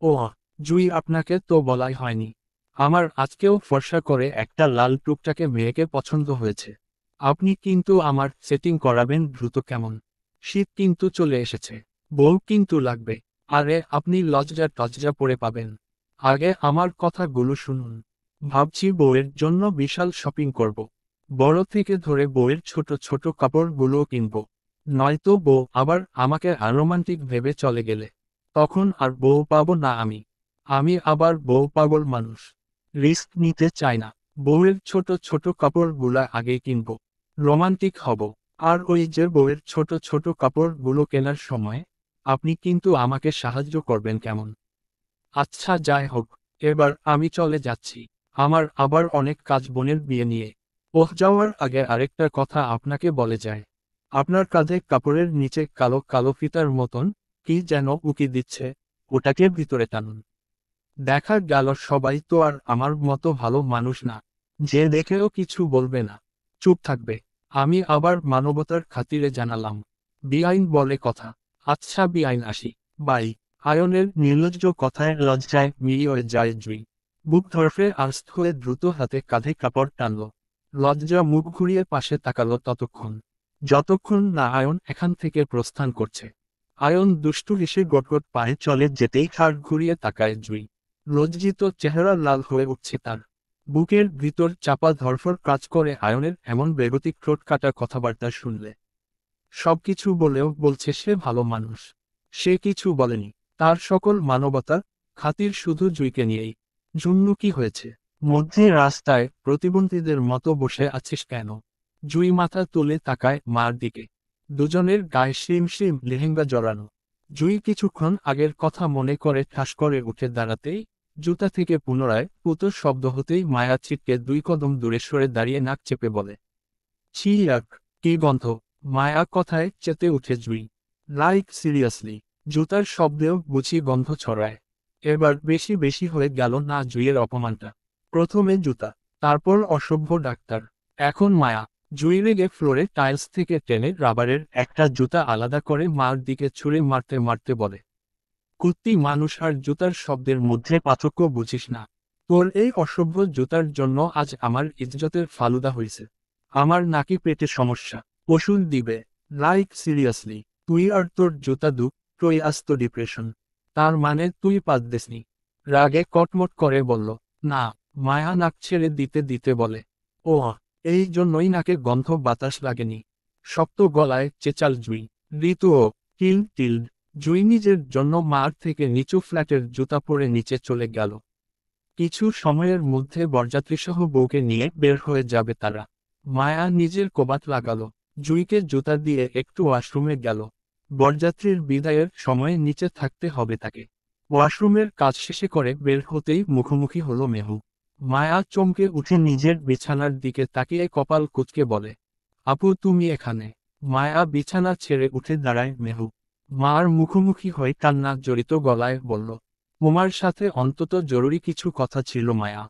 ও জুই, আপনাকে তো বলাই হয়নি। আমার আজকেও ফর্সা করে একটা লাল টুকটাকে মেয়েকে পছন্দ হয়েছে। আপনি কিন্তু আমার সেটিং করাবেন দ্রুত কেমন? শীত কিন্তু চলে এসেছে। বউ কিন্তু লাগবে। আরে আপনি লজ্জা টজ্জা পড়ে পাবেন। আগে আমার কথাগুলো শুনুন। ভাবছি বউয়ের জন্য বিশাল শপিং করব। বড় থেকে ধরে বউয়ের ছোট ছোট কাপড়গুলোও কিনব। নয়তো বউ আবার আমাকে আরোমান্টিক ভেবে চলে গেলে তখন আর বউ পাবো না আমি। আমি আবার বউ পাগল মানুষ। রিস্ক নিতে চাই না। বউয়ের ছোট ছোট কাপড়গুলা আগে কিনবো। রোমান্টিক হব। আর ওই যে বউয়ের ছোট ছোট কাপড়গুলো কেনার সময় আপনি কিন্তু আমাকে সাহায্য করবেন কেমন? আচ্ছা যাই হোক, এবার আমি চলে যাচ্ছি। আমার আবার অনেক কাজ বোনের বিয়ে নিয়ে। যাওয়ার আগে আরেকটা কথা আপনাকে বলে যায়। আপনার কাঁধে কাপড়ের নিচে কালো কালো ফিতার মতন কি যেন উকি দিচ্ছে, ওটাকে ভিতরে টানুন। দেখা গেল সবাই তো আর আমার মতো ভালো মানুষ না, যে দেখেও কিছু বলবে না, চুপ থাকবে। আমি আবার মানবতার খাতিরে জানালাম, বেআইন বলে কথা। আচ্ছা বেআইন, আসি। বাই। আয়নের নির্লজ্জ কথায় লজ্জায় মিলিয়ে যায় জুই। বুক ধরফে আস্ত হয়ে দ্রুত হাতে কাঁধে কাপড় টানল। লজ্জা মুখ ঘুরিয়ে পাশে তাকালো ততক্ষণ, যতক্ষণ না আয়ন এখান থেকে প্রস্থান করছে। আয়ন দুষ্টু হেসে গটগট পায়ে চলে যেতেই ঘাড় ঘুরিয়ে তাকায় জুই। লজ্জিত চেহারা লাল হয়ে উঠছে তার। বুকের ভিতর চাপা ধরফর কাজ করে আয়নের এমন বেগতিক ঠোঁট কাটা কথাবার্তা শুনলে। সবকিছু বলেও বলছে সে ভালো মানুষ। সে কিছু বলেনি। তার সকল মানবতা খাতির শুধু জুইকে নিয়েই। জুন্নু কি হয়েছে? মধ্যে রাস্তায় প্রতিবন্ধীদের মতো বসে আছিস কেন? জুই মাথা তুলে তাকায় মার দিকে। দুজনের গায়ে শিম শিম লেহেঙ্গা জড়ানো। জুই কিছুক্ষণ আগের কথা মনে করে ঠাস করে উঠে দাঁড়াতেই জুতা থেকে পুনরায় পুতো শব্দ হতেই মায়া ছিটকে 2 কদম দূরে সরে দাঁড়িয়ে নাক চেপে বলে, ছি ইয়াক, কি গন্ধ! মায়া কথায় চেতে উঠে জুই। Like seriously? জুতার শব্দেও বুঝি গন্ধ ছড়ায়? এবার বেশি বেশি হয়ে গেল না জুইয়ের অপমানটা? প্রথমে জুতা, তারপর অসভ্য ডাক্তার, এখন মায়া। জুই রেগে ফ্লোরে টাইলস থেকে টেনে রাবারের একটা জুতা আলাদা করে মার দিকে ছুঁড়ে মারতে মারতে বলে, কুত্তি মানুষ আর জুতার শব্দের মধ্যে পার্থক্য বুঝিস না? তোর এই অসভ্য জুতার জন্য আজ আমার ইজ্জতের ফালুদা হইছে। আমার নাকি পেটে সমস্যা, ওষুধ দিবে? Like seriously? তুই আর তোর জুতা দুটোই আস্ত ডিপ্রেশন। তার মানে তুই পাদ দেসনি? রাগে কটমট করে বলল। না। মায়া নাক ছেড়ে দিতে দিতে বলে, ও এই জন্যই নাকে গন্ধ বাতাস লাগেনি। শক্ত গলায় চেঁচাল জুই। ঋতুও টিল টিল। জুই নিজের জন্য মার থেকে নিচু ফ্ল্যাটের জুতা পরে নিচে চলে গেল। কিছু সময়ের মধ্যে বরযাত্রীসহ বউকে নিয়ে বের হয়ে যাবে তারা। মায়া নিজের কোবাত লাগালো। জুইকে জুতা দিয়ে একটু ওয়াশরুমে গেল। বরযাত্রীর বিদায়ের সময় নিচে থাকতে হবে তাকে। ওয়াশরুমের কাজ শেষে করে বের হতেই মুখোমুখি হলো মেহু। মায়া চমকে উঠে নিজের বিছানার দিকে তাকিয়ে কপাল কুঁচকে বলে, আপু তুমি এখানে? মায়া বিছানা ছেড়ে উঠে দাঁড়ায় মেহু। মার মুখোমুখি হয়ে কান্না জড়িত গলায় বলল, তোমার সাথে অন্তত জরুরি কিছু কথা ছিল Maya.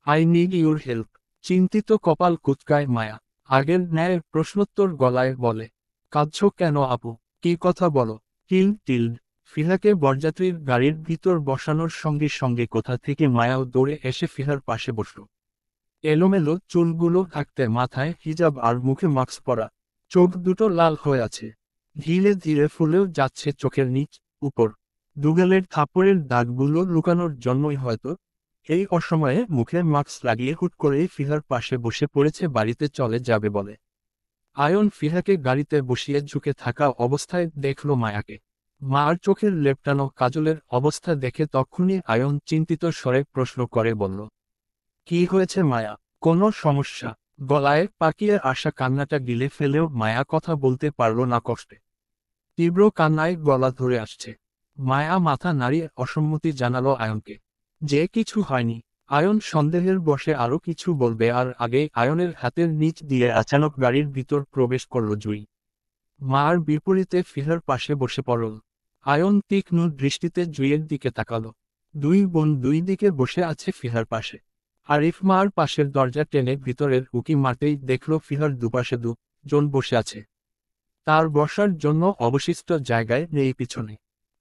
I need your help. চিন্তিত কপাল কুঁচকায় মায়া। আগের ন্যায় প্রশ্নোত্তর গলায় বলে, কাঁদছো কেন আপু? কি কথা বলো? Till till. ফিহাকে বরযাত্রীর গাড়ির ভিতর বসানোর সঙ্গে সঙ্গে কোথা থেকে মায়াও দৌড়ে এসে ফিহার পাশে বসল। এলোমেলো চুলগুলো থাকতে মাথায় হিজাব আর মুখে মাস্ক পরা। চোখ দুটো লাল হয়ে আছে। ধীরে ধীরে ফুলেও যাচ্ছে চোখের নিচ উপর। দুগালের থাপড়ের দাগগুলো লুকানোর জন্যই হয়তো এই অসময়ে মুখে মাস্ক লাগিয়ে হুট করেই ফিহার পাশে বসে পড়েছে বাড়িতে চলে যাবে বলে। আয়ন ফিহাকে গাড়িতে বসিয়ে ঝুঁকে থাকা অবস্থায় দেখল মায়াকে। মার চোখের লেপটানো কাজলের অবস্থা দেখে তখনই আয়ন চিন্তিত স্বরে প্রশ্ন করে বলল, কি হয়েছে মায়া? কোনো সমস্যা? গলায় পাকিয়ে আসা কান্নাটা গিলে ফেলেও মায়া কথা বলতে পারল না কষ্টে। তীব্র কান্নায় গলা ধরে আসছে। মায়া মাথা নাড়িয়ে অসম্মতি জানালো আয়নকে, যে কিছু হয়নি। আয়ন সন্দেহের বশে আরো কিছু বলবে আর আগেই আয়নের হাতের নিচ দিয়ে আচানক গাড়ির ভিতর প্রবেশ করল জুই। মার বিপরীতে ফিহার পাশে বসে পড়ল। আয়ন তীক্ষ্ণ দৃষ্টিতে জুইয়ের দিকে তাকালো। দুই বোন দুই দিকে বসে আছে ফিহার পাশে। আরিফ মার পাশের দরজা টেনে ভিতরের উকি মারতেই দেখল ফিহার দুপাশে জন বসে আছে। তার বসার জন্য অবশিষ্ট জায়গায় নেই পিছনে।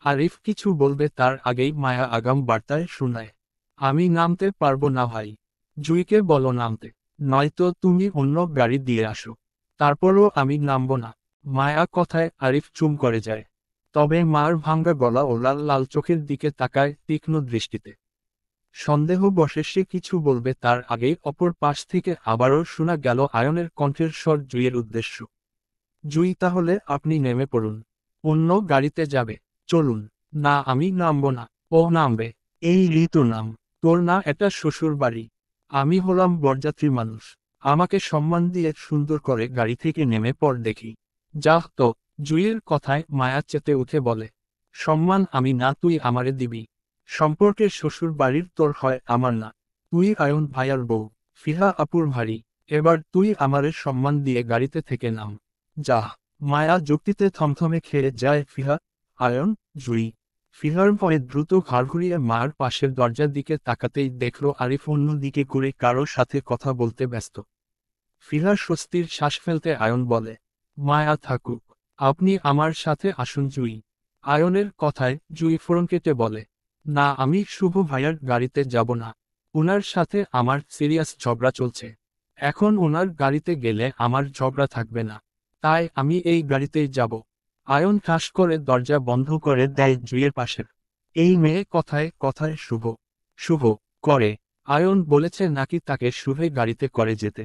আরিফ কিছু বলবে তার আগেই মায়া আগাম বার্তায় শোনায়, আমি নামতে পারবো না ভাই। জুইকে বলো নামতে, নয়তো তুমি অন্য গাড়ি দিয়ে আসো। তারপরও আমি নামবো না। মায়া কথায় আরিফ চুম করে যায়। তবে মার ভাঙ্গা গলা ও লাল লাল চোখের দিকে তাকায় তীক্ষ্ণ দৃষ্টিতে। সন্দেহ বশে সে কিছু বলবে তার আগেই অপর পাশ থেকে আবারও শোনা গেল আয়নের কণ্ঠের স্বর জুইয়ের উদ্দেশ্য। জুই তাহলে আপনি নেমে পড়ুন। অন্য গাড়িতে যাবে, চলুন। না আমি নামবো না। ও নামবে। এই ঋতু নাম। তোর না এটা শ্বশুর বাড়ি। আমি হলাম বরযাত্রী মানুষ। আমাকে সম্মান দিয়ে সুন্দর করে গাড়ি থেকে নেমে পড় দেখি। যাহ তো। জুইয়ের কথায় মায়া চেতে উঠে বলে, সম্মান আমি না তুই আমারে দিবি। সম্পর্কের শ্বশুর বাড়ির তোর হয় আমার না। তুই আয়ন ভাইয়ার বউ, ফিহা আপুর ভারী। এবার তুই আমারে সম্মান দিয়ে গাড়িতে থেকে নাম। যাহ। মায়া যুক্তিতে থমথমে খেয়ে যায় ফিহা, আয়ন, জুই। ফিহার ভয়ে দ্রুত ঘাড় ঘুরিয়ে মার পাশের দরজার দিকে তাকাতেই দেখল আরিফ অন্য দিকে ঘুরে কারোর সাথে কথা বলতে ব্যস্ত। ফিহার স্বস্তির শ্বাস ফেলতে আয়ন বলে, মায়া থাকুক। আপনি আমার সাথে আসুন জুই। আয়নের কথায় জুই ফোড়ন কেটে বলে, না আমি শুভ ভাইয়ার গাড়িতে যাব না। ওনার সাথে আমার সিরিয়াস ঝগড়া চলছে। এখন ওনার গাড়িতে গেলে আমার ঝগড়া থাকবে না। তাই আমি এই গাড়িতেই যাব। আয়ন ঠাস করে দরজা বন্ধ করে দেয় জুইয়ের পাশের। এই মেয়ে কথায় কথায় শুভ শুভ করে। আয়ন বলেছে নাকি তাকে শুভে গাড়িতে করে যেতে।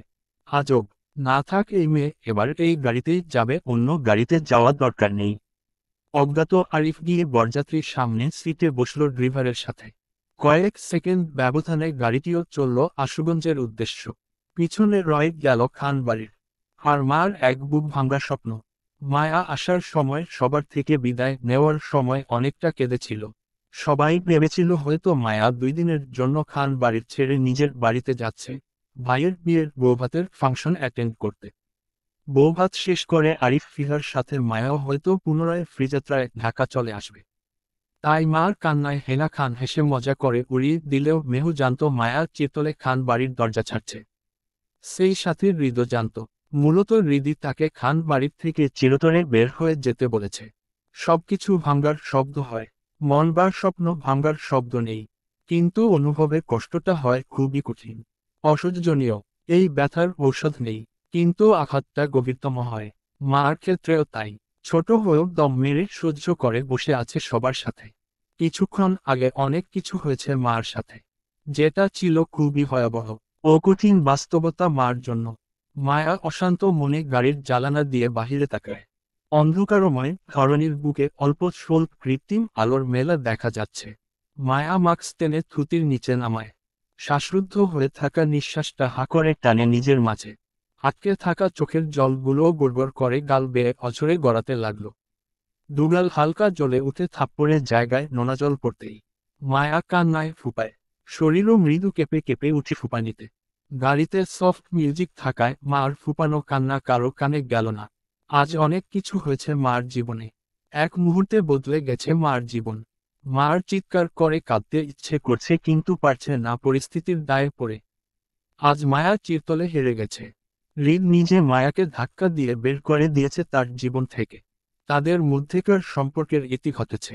আজব। না থাক এই মেয়ে এবার এই গাড়িতেই যাবে, অন্য গাড়িতে যাওয়ার দরকার নেই। অজ্ঞাত আরিফ গিয়ে বরযাত্রীর সামনে সিটে বসল ড্রাইভারের সাথে। কয়েক সেকেন্ড ব্যবধানে গাড়িটিও চলল আশুগঞ্জের উদ্দেশ্য। পিছনে রয়ে গেল খান বাড়ির। আর মার এক বুক ভাঙ্গা স্বপ্ন। মায়া আসার সময় সবার থেকে বিদায় নেওয়ার সময় অনেকটা কেঁদেছিল। সবাই ভেবেছিল হয়তো মায়া 2 দিনের জন্য খান বাড়ির ছেড়ে নিজের বাড়িতে যাচ্ছে, ভাইয়ের বিয়ের বৌভাতের ফাংশন অ্যাটেন্ড করতে। বৌভাত শেষ করে আরিফ ফিহার সাথে মায়াও হয়তো পুনরায় ফ্রিযাত্রায় ঢাকা চলে আসবে। তাই মার কান্নায় হেনা খান হেসে মজা করে উড়িয়ে দিলেও মেহু জানত মায়া চিরতলে খান বাড়ির দরজা ছাড়ছে। সেই সাথে হৃদও জানত, মূলত হৃদি তাকে খান বাড়ির থেকে চিরতরে বের হয়ে যেতে বলেছে। সবকিছু ভাঙ্গার শব্দ হয়, মন বা স্বপ্ন ভাঙ্গার শব্দ নেই। কিন্তু অনুভবের কষ্টটা হয় খুবই কঠিন, অসহ্যনীয়। এই ব্যথার ঔষধ নেই, কিন্তু আঘাতটা গভীরতম হয়। মার ক্ষেত্রেও তাই। ছোট হয়েও দম মেরে সহ্য করে বসে আছে সবার সাথে। কিছুক্ষণ আগে অনেক কিছু হয়েছে মার সাথে, যেটা ছিল খুবই ভয়াবহ ও কঠিন বাস্তবতা মার জন্য। মায়া অশান্ত মনে গাড়ির জানালা দিয়ে বাহিরে তাকায়। অন্ধকারময় ধরনীর বুকে অল্প স্বল্প কৃত্রিম আলোর মেলা দেখা যাচ্ছে। মায়া মাস্ক টেনে থুতির নিচে নামায়। শ্বাসরুদ্ধ হয়ে থাকা নিঃশ্বাসটা হা করে টানে নিজের মাঝে। আটকে থাকা চোখের জলগুলোও গড়গড় করে গাল বেয়ে অঝরে গড়াতে লাগল। দুগাল হালকা জ্বলে উঠে থাপ্পড়ের জায়গায় নোনা জল পড়তেই মায়া কান্নায় ফুপায়। শরীরও মৃদু কেঁপে কেঁপে উঠে ফুপানিতে। গাড়িতে সফট মিউজিক থাকায় মার ফুপানো কান্না কারো কানে গেল না। আজ অনেক কিছু হয়েছে মার জীবনে। এক মুহূর্তে বদলে গেছে মার জীবন। মার চিৎকার করে কাঁদতে ইচ্ছে করছে কিন্তু পারছে না পরিস্থিতির দায়ে পড়ে। আজ মায়া চিরতলে হেরে গেছে। হৃদ নিজে মায়াকে ধাক্কা দিয়ে বের করে দিয়েছে তার জীবন থেকে। তাদের মধ্যেকার সম্পর্কের ইতি ঘটেছে।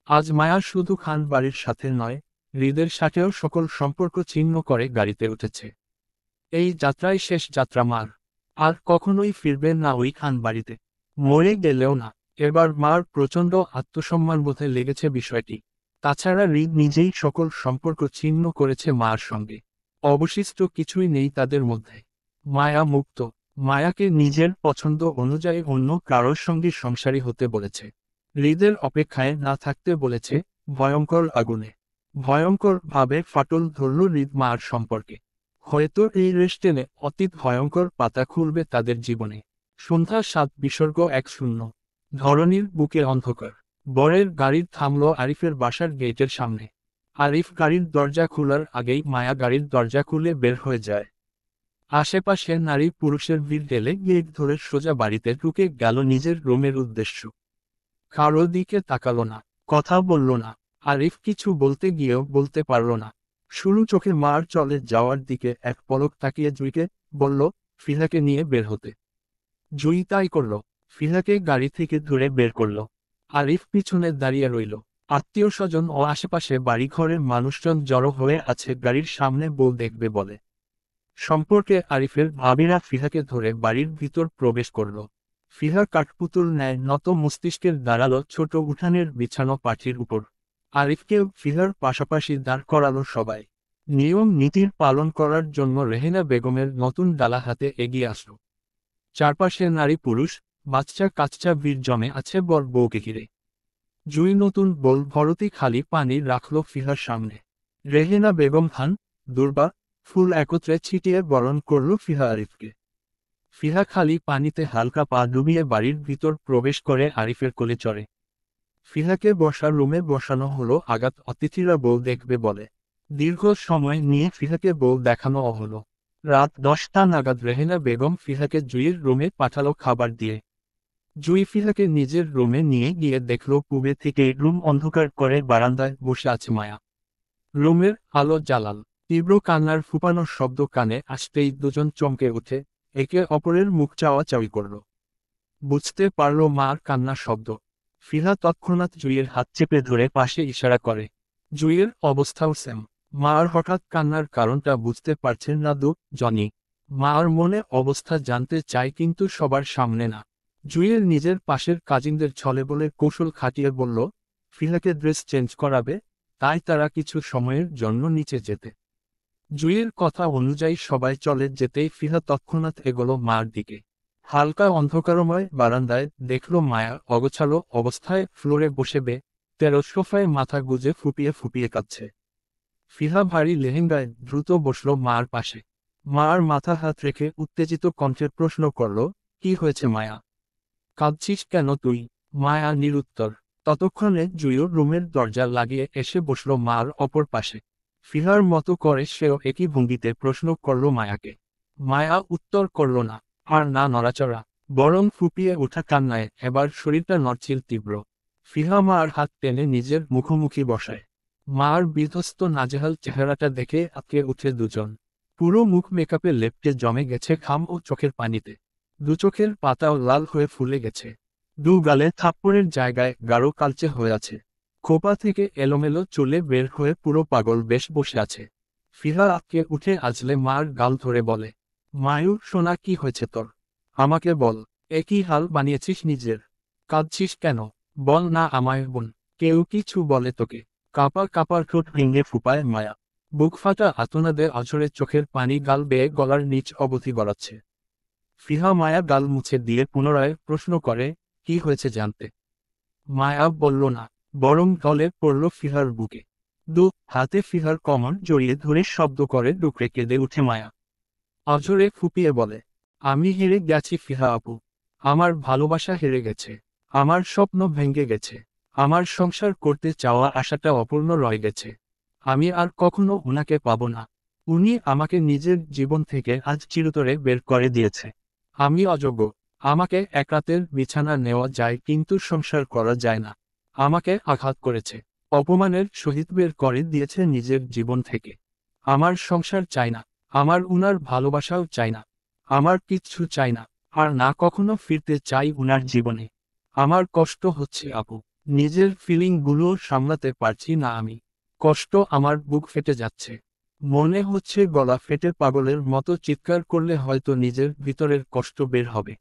আজ মায়া শুধু খান বাড়ির সাথে নয়, হৃদের সাথেও সকল সম্পর্ক ছিন্ন করে গাড়িতে উঠেছে। এই যাত্রাই শেষ যাত্রা মার। আর কখনোই ফিরবেন না ওই খান বাড়িতে। মরে গেলেও না। এবার মার প্রচণ্ড আত্মসম্মানবোধে লেগেছে বিষয়টি। তাছাড়া হৃদ নিজেই সকল সম্পর্ক ছিন্ন করেছে মার সঙ্গে। অবশিষ্ট কিছুই নেই তাদের মধ্যে। মায়া মুক্ত। মায়াকে নিজের পছন্দ অনুযায়ী অন্য কারোর সঙ্গে সংসারী হতে বলেছে। হৃদের অপেক্ষায় না থাকতে বলেছে। ভয়ঙ্কর আগুনে ভয়ঙ্কর ভাবে ফাটল ধরল হৃদ মার সম্পর্কে। হয়তো এই রেস্টেনে অতীত ভয়ঙ্কর পাতা খুলবে তাদের জীবনে। সন্ধ্যা 7 বিসর্গ 1-0। ধরনীর বুকে অন্ধকার। বরের গাড়ি থামল আরিফের বাসার গেটের সামনে। আরিফ গাড়ির দরজা খোলার আগেই মায়া গাড়ির দরজা খুলে বের হয়ে যায়। আশেপাশে নারী পুরুষের ভিড় ঢেলে গেট ধরে সোজা বাড়িতে ঢুকে গেল নিজের রুমের উদ্দেশ্য। কারো দিকে তাকালো না, কথা বলল না। আরিফ কিছু বলতে গিয়েও বলতে পারল না। শুরু চোখে মার চলে যাওয়ার দিকে এক পলক তাকিয়ে জুইকে বলল, ফিহাকে নিয়ে বের হতে। জুই তাই করল। ফিহাকে গাড়ি থেকে ধরে বের করল। আরিফ পিছনে দাঁড়িয়ে রইল। আত্মীয় স্বজন ও আশেপাশে বাড়িঘরের মানুষজন জড়ো হয়ে আছে গাড়ির সামনে বউ দেখবে বলে। সম্পর্কে আরিফের ভাবিরা ফিহাকে ধরে বাড়ির ভিতর প্রবেশ করল। ফিহা কাঠপুতুল ন্যায় নত মস্তিষ্কের দাঁড়ালো ছোট উঠানের বিছানো পাঠির উপর। আরিফকেও ফিহার পাশাপাশি দাঁড় করালো সবাই। নিয়ম নীতির পালন করার জন্য রেহেনা বেগমের নতুন ডালা হাতে এগিয়ে আসলো। চারপাশে নারী পুরুষ, বাচ্চা কাচ্চা ভিড় জমে আছে বর বউকে ঘিরে। জুই নতুন বোল ভরতি খালি পানি রাখল ফিহার সামনে। রেহেনা বেগম খান, দুর্বা, ফুল একত্রে ছিটিয়ে বরণ করল ফিহা আরিফকে। ফিহা খালি পানিতে হালকা পা ডুবিয়ে বাড়ির ভিতর প্রবেশ করে আরিফের কোলে চড়ে। ফিহাকে বসার রুমে বসানো হলো আগাত অতিথিরা বউ দেখবে বলে। দীর্ঘ সময় নিয়ে ফিহাকে বউ দেখানো হলো। রাত 10টা নাগাদ রেহেনা বেগম ফিহাকে জুইয়ের রুমে পাঠালো খাবার দিয়ে। জুই ফিহাকে নিজের রুমে নিয়ে গিয়ে দেখল পূবে থেকে রুম অন্ধকার করে বারান্দায় বসে আছে মায়া। রুমের আলো জ্বালাল। তীব্র কান্নার ফুপানোর শব্দ কানে আসতেই দুজন চমকে উঠে একে অপরের মুখ চাওয়াচাওয়ি করল। বুঝতে পারল মার কান্নার শব্দ। ফিহা তৎক্ষণাৎ জুইয়ের হাত চেপে ধরে পাশে ইশারা করে। জুইয়ের অবস্থাও সেম। মার হঠাৎ কান্নার কারণটা বুঝতে পারছেন না জনি। মার মনে অবস্থা জানতে চায় কিন্তু সবার সামনে না। জুইয়ের নিজের পাশের কাজিনদের ছলে বলে কৌশল খাটিয়ে বলল, ফিহাকে ড্রেস চেঞ্জ করাবে, তাই তারা কিছু সময়ের জন্য নিচে যেতে। জুইয়ের কথা অনুযায়ী সবাই চলে যেতেই ফিহা তৎক্ষণাৎ এগোলো মার দিকে। হালকা অন্ধকারময় বারান্দায় দেখল মায়া অগোছালো অবস্থায় ফ্লোরে বসে তেরো সোফায় মাথা গুজে ফুপিয়ে ফুপিয়ে কাঁদছে। ফিহা ভারী লেহেঙ্গায় দ্রুত বসল মার পাশে। মার মাথা হাত রেখে উত্তেজিত কণ্ঠে প্রশ্ন করল, কি হয়েছে মায়া? কাঁদছিস কেন তুই? মায়া নিরুত্তর। ততক্ষণে জুইও রুমের দরজা লাগিয়ে এসে বসল মার অপর পাশে। ফিহার মতো করে সেও একই ভঙ্গিতে প্রশ্ন করল মায়াকে। মায়া উত্তর করল না, আর না নড়াচড়া, বরং ফুপিয়ে ওঠা কান্নায় এবার শরীরটা নড়ছিল তীব্র। ফিহা মার হাত টেনে নিজের মুখোমুখি বসায়। মার বিধ্বস্ত নাজেহাল চেহারাটা দেখে আঁতকে উঠে দুজন। পুরো মুখ মেকআপে লেপ্টে জমে গেছে ঘাম ও চোখের পানিতে। দু চোখের পাতাও লাল হয়ে ফুলে গেছে। দু গালে থাপ্পড়ের জায়গায় গাঢ় কালচে হয়ে আছে। খোপা থেকে এলোমেলো চুলে বের হয়ে পুরো পাগল বেশ বসে আছে। ফিহা আঁতকে উঠে আজলে মার গাল ধরে বলে, মায়ূর সোনা কি হয়েছে তোর? আমাকে বল, একই হাল বানিয়েছিস নিজের। কাঁদছিস কেন? বল না আমায় বোন। কেউ কিছু বলে তোকে? কাপা কাপার ঠোঁট ভেঙে ফুপায় মায়া। বুক ফাটা আতনাদে অঝরে চোখের পানি গাল বেয়ে গলার নিচ অবধি গড়াচ্ছে। ফিহা মায়া গাল মুছে দিয়ে পুনরায় প্রশ্ন করে, কি হয়েছে জানতে? মায়া বলল না, বরং গলে পড়ল ফিহার বুকে। হাতে ফিহার কমর জড়িয়ে ধরে শব্দ করে ডুকরে কেঁদে উঠে মায়া। অঝরে ফুপিয়ে বলে, আমি হেরে গেছি ফিহা আপু। আমার ভালোবাসা হেরে গেছে। আমার স্বপ্ন ভেঙে গেছে। আমার সংসার করতে চাওয়া আশাটা অপূর্ণ রয়ে গেছে। আমি আর কখনো উনাকে পাবো না। উনি আমাকে নিজের জীবন থেকে আজ চিরতরে বের করে দিয়েছে। আমি অযোগ্য। আমাকে এক রাতের বিছানা নেওয়া যায় কিন্তু সংসার করা যায় না। আমাকে আঘাত করেছে, অপমানের সহিত বের করে দিয়েছে নিজের জীবন থেকে। আমার সংসার চাই না। আমার উনার ভালোবাসাও চাই না। আমার কিচ্ছু চাই না। আর না কখনো ফিরতে চাই উনার জীবনে। আমার কষ্ট হচ্ছে আপু। নিজের ফিলিংগুলো সামলাতে পারছি না আমি। কষ্ট আমার বুক ফেটে যাচ্ছে। মনে হচ্ছে গলা ফেটে পাগলের মতো চিৎকার করলে হয়তো নিজের ভিতরের কষ্ট বের হবে।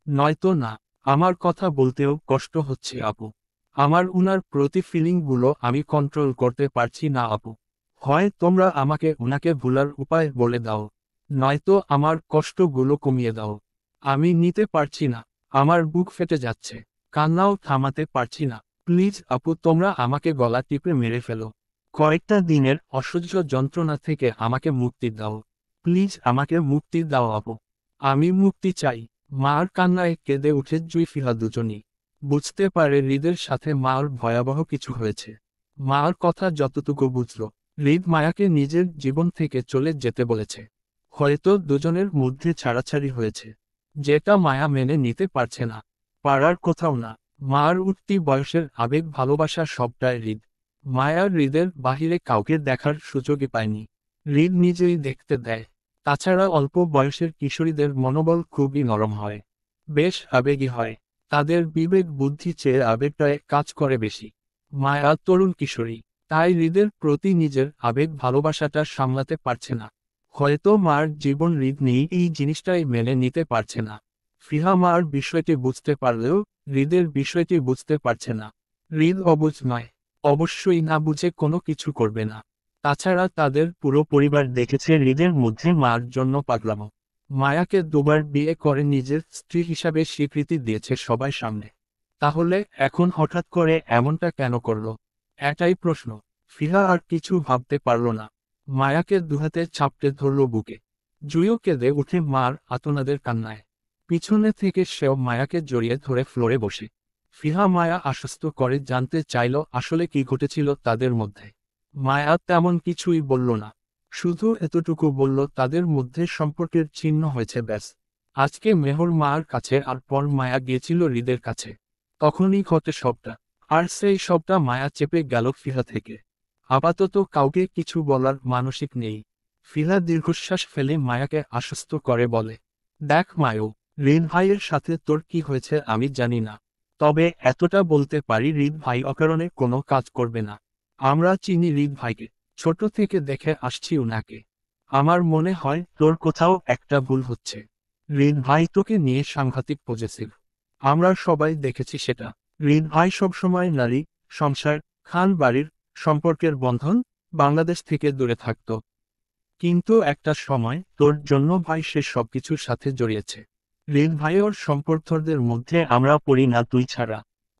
নয়তো না। আমার কথা বলতেও কষ্ট হচ্ছে আপু। আমার উনার প্রতি ফিলিংগুলো আমি কন্ট্রোল করতে পারছি না আপু। হয় তোমরা আমাকে উনাকে ভুলার উপায় বলে দাও, নয়তো আমার কষ্টগুলো কমিয়ে দাও। আমি নিতে পারছি না। আমার বুক ফেটে যাচ্ছে। কান্নাও থামাতে পারছি না। প্লিজ আপু, তোমরা আমাকে গলা টিপে মেরে ফেলো। কয়েকটা দিনের অসহ্য যন্ত্রণা থেকে আমাকে মুক্তি দাও। প্লিজ আমাকে মুক্তি দাও আপু। আমি মুক্তি চাই। মার কান্নায় কেঁদে উঠে জুই ফিহা দুজনই বুঝতে পারে হৃদের সাথে মার ভয়াবহ কিছু হয়েছে। মার কথা যতটুকু বুঝল, হৃদ মায়াকে নিজের জীবন থেকে চলে যেতে বলেছে। হয়তো দুজনের মধ্যে ছাড়াছাড়ি হয়েছে, যেটা মায়া মেনে নিতে পারছে না। পারার কোথাও না। মার উঠতি বয়সের আবেগ ভালোবাসা সবটাই হৃদ। মায়ার হৃদের বাহিরে কাউকে দেখার সুযোগই পায়নি। হৃদ নিজেই দেখতে দেয়। তাছাড়া অল্প বয়সের কিশোরীদের মনোবল খুবই নরম হয়, বেশ আবেগী হয়। তাদের বিবেক বুদ্ধি চেয়ে আবেগটায় কাজ করে বেশি। মায়া তরুণ কিশোরী, তাই হৃদের প্রতি নিজের আবেগ ভালোবাসাটা সামলাতে পারছে না। হয়তো মার জীবন হৃদ নিয়ে এই জিনিসটাই মেনে নিতে পারছে না। ফিহা মার বিষয়টি বুঝতে পারলেও হৃদের বিষয়টি বুঝতে পারছে না। হৃদ অবুঝ নয়, অবশ্যই না বুঝে কোনো কিছু করবে না। তাছাড়া তাদের পুরো পরিবার দেখেছে হৃদের মধ্যে মার জন্য পাগলামো। মায়াকে দুবার বিয়ে করে নিজের স্ত্রী হিসাবে স্বীকৃতি দিয়েছে সবাই সামনে। তাহলে এখন হঠাৎ করে এমনটা কেন করল? এটাই প্রশ্ন। ফিহা আর কিছু ভাবতে পারল না। মায়াকে দুহাতে চাপটে ধরল বুকে। জুইও কেঁদে উঠে মার আর্তনাদের কান্নায়। পিছনে থেকে সেও মায়াকে জড়িয়ে ধরে ফ্লোরে বসে। ফিহা মায়া আশ্বস্ত করে জানতে চাইল আসলে কি ঘটেছিল তাদের মধ্যে। মায়া তেমন কিছুই বলল না, শুধু এতটুকু বলল তাদের মধ্যে সম্পর্কের চিহ্ন হয়েছে ব্যাস। আজকে মেহর মার কাছে আর পর মায়া গিয়েছিল হৃদের কাছে। তখনই ঘটে সবটা। আর সেই সবটা মায়া চেপে গেল ফিহা থেকে। আপাতত কাউকে কিছু বলার মানসিক নেই। ফিহা দীর্ঘশ্বাস ফেলে মায়াকে আশ্বস্ত করে বলে, দেখ মায়ু, হৃদ ভাইয়ের সাথে তোর কি হয়েছে আমি জানি না। তবে এতটা বলতে পারি হৃদ ভাই অকারণে কোনো কাজ করবে না। আমরা চিনি হৃদ ভাইকে, ছোট থেকে দেখে আসছি উনাকে। আমার মনে হয় তোর কোথাও একটা ভুল হচ্ছে। হৃদ ভাই তোকে নিয়ে সাংঘাতিক পজেসিভ। আমরা সবাই দেখেছি সেটা। হৃদ ভাই সবসময় নারী, সংসার, খান বাড়ির, সম্পর্কের বন্ধন, বাংলাদেশ থেকে দূরে থাকত। কিন্তু একটা সময় তোর জন্য ভাই সে সবকিছুর সাথে জড়িয়েছে। হৃদ ভাই ওর সম্পর্কদের মধ্যে আমরা পড়ি না তুই ছাড়া।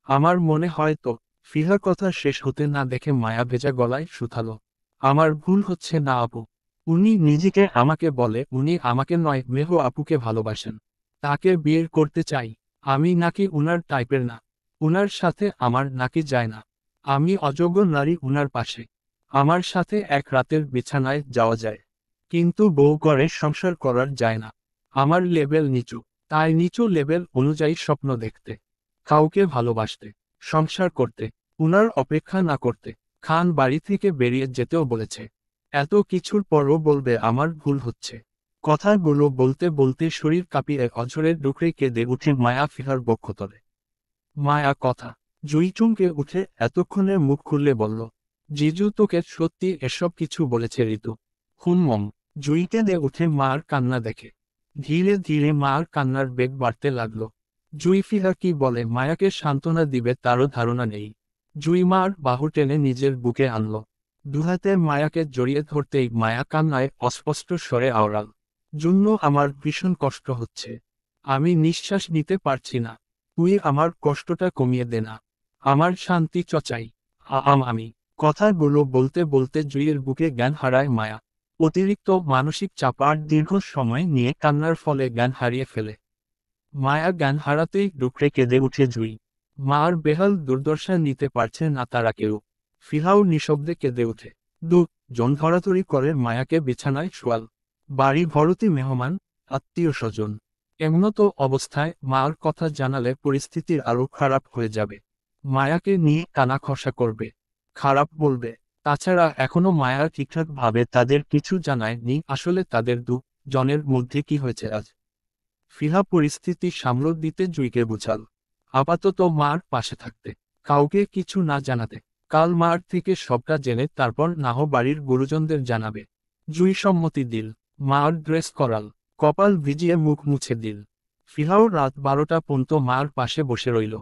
আমার মনে হয় তো। ফিহার কথা শেষ হতে না দেখে মায়া ভেজা গলায় শুধালো, আমার ভুল হচ্ছে না আপু? উনি নিজেকে আমাকে বলে উনি আমাকে নয় মেহ আপুকে ভালোবাসেন। তাকে বিয়ে করতে চাই। আমি নাকি উনার টাইপের না। উনার সাথে আমার নাকি যায় না। আমি অযোগ্য নারী উনার পাশে। আমার সাথে এক রাতের বিছানায় যাওয়া যায়, কিন্তু বউ করে সংসার করার যায় না। আমার লেভেল নিচু, তাই নিচু লেভেল অনুযায়ী স্বপ্ন দেখতে, কাউকে ভালোবাসতে, সংসার করতে, উনার অপেক্ষা না করতে। খান বাড়ি থেকে বেরিয়ে যেতেও বলেছে। এত কিছুর পরও বলবে আমার ভুল হচ্ছে? কথাগুলো বলতে বলতে শরীর কাঁপিয়ে অঝরে ডুকরে কেঁদে উঠে মায়া ফিহার বক্ষতলে। মায়া কথা। জুই চমকে উঠে এতক্ষণে মুখ খুললে বলল, জিজু তোকে সত্যি এসব কিছু বলেছে ঋতু? হুমম। জুই কেঁদে উঠে মার কান্না দেখে। ধীরে ধীরে মার কান্নার বেগ বাড়তে লাগলো। জুই ফিহা কি বলে মায়াকে সান্ত্বনা দিবে তারও ধারণা নেই। জুই মার বাহু টেনে নিজের বুকে আনল। দুহাতে মায়াকে জড়িয়ে ধরতেই মায়া কান্নায় অস্পষ্ট স্বরে আওড়াল, জন্য আমার ভীষণ কষ্ট হচ্ছে। আমি নিঃশ্বাস নিতে পারছি না। তুই আমার কষ্টটা কমিয়ে দে না। আমার শান্তি চচাই। আমি। কথাগুলো বলতে বলতে জুইয়ের বুকে জ্ঞান হারায় মায়া। অতিরিক্ত মানসিক চাপ আর দীর্ঘ সময় নিয়ে কান্নার ফলে জ্ঞান হারিয়ে ফেলে। মায়া জ্ঞান হারাতেই ডুকরে কেঁদে উঠে জুই। মার বেহাল দুর্দশা নিতে পারছে না তারা কেউ। ফিহাও নিঃশব্দে কেঁদে ওঠে। জন ধরাধরি করে মায়াকে বিছানায় শোয়াল। বাড়ি ভর্তি মেহমান, আত্মীয় স্বজন। এমনতো অবস্থায় মার কথা জানালে পরিস্থিতির আরও খারাপ হয়ে যাবে। মায়াকে নিয়ে কানা খসা করবে, খারাপ বলবে। তাছাড়া এখনো মায়া ঠিকঠাক ভাবে তাদের কিছু জানায়নি আসলে তাদের জনের মধ্যে কি হয়েছে আজ। ফিহা পরিস্থিতি সামল দিতে জুইকে বুঝাল, আপাতত মার পাশে থাকতে, কাউকে কিছু না জানাতে। কাল মার থেকে সবটা জেনে তারপর নাহ বাড়ির গুরুজনদের জানাবে। জুই সম্মতি দিল। মার ড্রেস করাল, কপাল ভিজিয়ে মুখ মুছে দিল। ফিহাও রাত 12টা পর্যন্ত মার পাশে বসে রইল।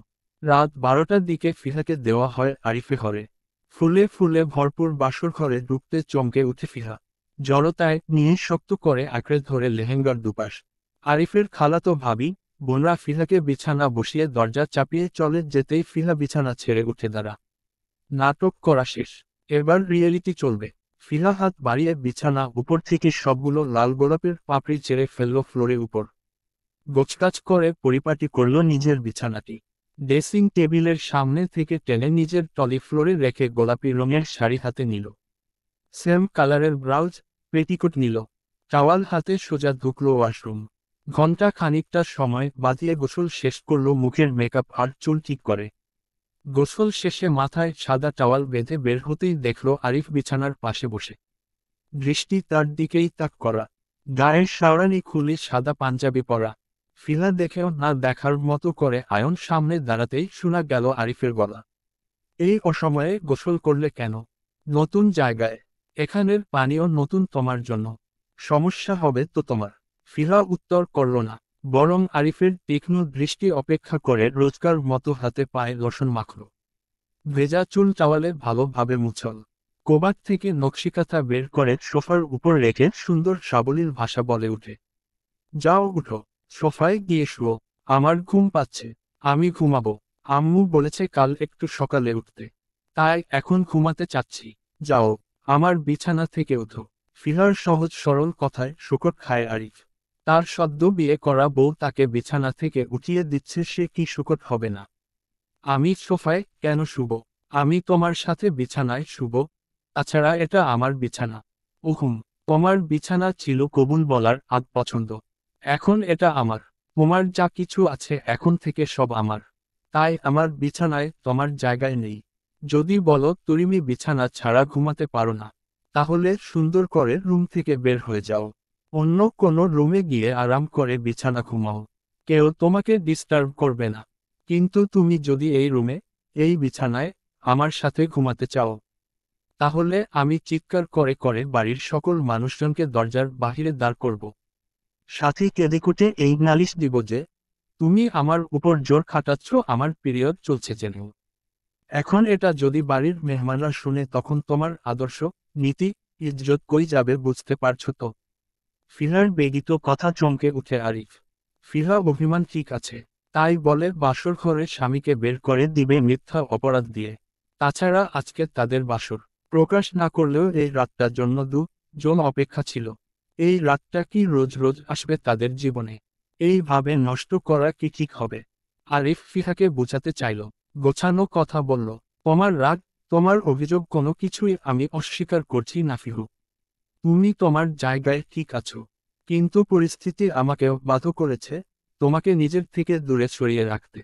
রাত 12টার দিকে ফিহাকে দেওয়া হয় আরিফে ঘরে। ফুলে ফুলে ভরপুর বাসর ঘরে ঢুকতে চমকে উঠে ফিহা। জড়তায় নিয়ে শক্ত করে আঁকড়ে ধরে লেহেঙ্গার দুপাশ। আরিফের খালাতো ভাবি বোনরা ফিহাকে বিছানা বসিয়ে দরজা চাপিয়ে চলে যেতেই ফিহা বিছানা ছেড়ে উঠে দাঁড়া। নাটক করা শেষ, এবার রিয়েলিটি চলবে। ফিহা হাত বাড়িয়ে বিছানা উপর থেকে সবগুলো লাল গোলাপের পাপড়ি ছেড়ে ফেলল ফ্লোরের উপর। গোছগাছ করে পরিপাটি করল নিজের বিছানাটি। ড্রেসিং টেবিলের সামনে থেকে টেনে নিজের টলি ফ্লোরে রেখে গোলাপি রঙের শাড়ি হাতে নিল। সেম কালারের ব্লাউজ, পেটিকোট নিল। টাওয়াল হাতে সোজা ঢুকলো ওয়াশরুম। ঘন্টা খানিকটা সময় বাদিয়ে গোসল শেষ করলো, মুখের মেকআপ আর চুল ঠিক করে। গোসল শেষে মাথায় সাদা টাওয়াল বেঁধে বের হতেই দেখল আরিফ বিছানার পাশে বসে। দৃষ্টি তার দিকেই তাক করা। গায়ের শাওরানি খুলে সাদা পাঞ্জাবি পরা। ফিহা দেখেও না দেখার মতো করে আয়ন সামনে দাঁড়াতেই শোনা গেল আরিফের গলা, এই অসময়ে গোসল করলে কেন? নতুন জায়গায়, এখানের পানীয় নতুন তোমার জন্য। সমস্যা হবে তো তোমার। ফিহা উত্তর করল না, বরং আরিফের তীক্ষ্ণ দৃষ্টি অপেক্ষা করে রোজকার মতো হাতে পায়ে লোশন মাখল। ভেজা চুল টাওয়ালে ভালোভাবে মুছল। কোবাট থেকে নকশিকাঁথা বের করে সোফার উপর রেখে সুন্দর সাবলীল ভাষা বলে উঠে, যাও উঠো, সোফায় গিয়ে শুও। আমার ঘুম পাচ্ছে, আমি ঘুমাবো। আম্মু বলেছে কাল একটু সকালে উঠতে, তাই এখন ঘুমাতে চাচ্ছি। যাও, আমার বিছানা থেকে ওঠো। ফিহার সহজ সরল কথায় শোকর খায় আরিফ। তার সদ্য বিয়ে করা বউ তাকে বিছানা থেকে উঠিয়ে দিচ্ছে, সে কি শোকর হবে না? আমি সোফায় কেন শুব? আমি তোমার সাথে বিছানায় শুব। তাছাড়া এটা আমার বিছানা। উহুম, তোমার বিছানা ছিল কবুল বলার আগ পছন্দ। এখন এটা আমার। তোমার যা কিছু আছে এখন থেকে সব আমার। তাই আমার বিছানায় তোমার জায়গায় নেই। যদি বলো তুমি বিছানা ছাড়া ঘুমাতে পারো না, তাহলে সুন্দর করে রুম থেকে বের হয়ে যাও। অন্য কোনো রুমে গিয়ে আরাম করে বিছানা ঘুমাও। কেউ তোমাকে ডিস্টার্ব করবে না। কিন্তু তুমি যদি এই রুমে, এই বিছানায় আমার সাথে ঘুমাতে চাও, তাহলে আমি চিৎকার করে করে বাড়ির সকল মানুষজনকে দরজার বাহিরে দাঁড় করব। সাথী কেঁদেকুটে এই নালিশ দিব যে, তুমি আমার উপর জোর খাটাচ্ছ আমার পিরিয়ড চলছে জেনেও। এখন এটা যদি বাড়ির মেহমানরা শুনে তখন তোমার আদর্শ, নীতি, ইজ্জত কই যাবে বুঝতে পারছো তো? ফিহার বেগিত কথা চমকে উঠে আরিফ। ফিহা অভিমান ঠিক আছে, তাই বলে বাসর ঘরে স্বামীকে বের করে দিবে মিথ্যা অপরাধ দিয়ে। তাছাড়া আজকে তাদের বাসর প্রকাশ না করলেও এই রাতটার জন্য জন অপেক্ষা ছিল। এই রাতটা কি রোজ রোজ আসবে তাদের জীবনে? এইভাবে নষ্ট করা কি ঠিক হবে? আরিফ ফিহাকে বোঝাতে চাইল, গোছানো কথা বলল, তোমার রাগ, তোমার অভিযোগ কোনো কিছুই আমি অস্বীকার করছি না ফিহু। তুমি তোমার জায়গায় ঠিক আছো, কিন্তু পরিস্থিতি আমাকেও বাধ্য করেছে তোমাকে নিজের থেকে দূরে সরিয়ে রাখতে।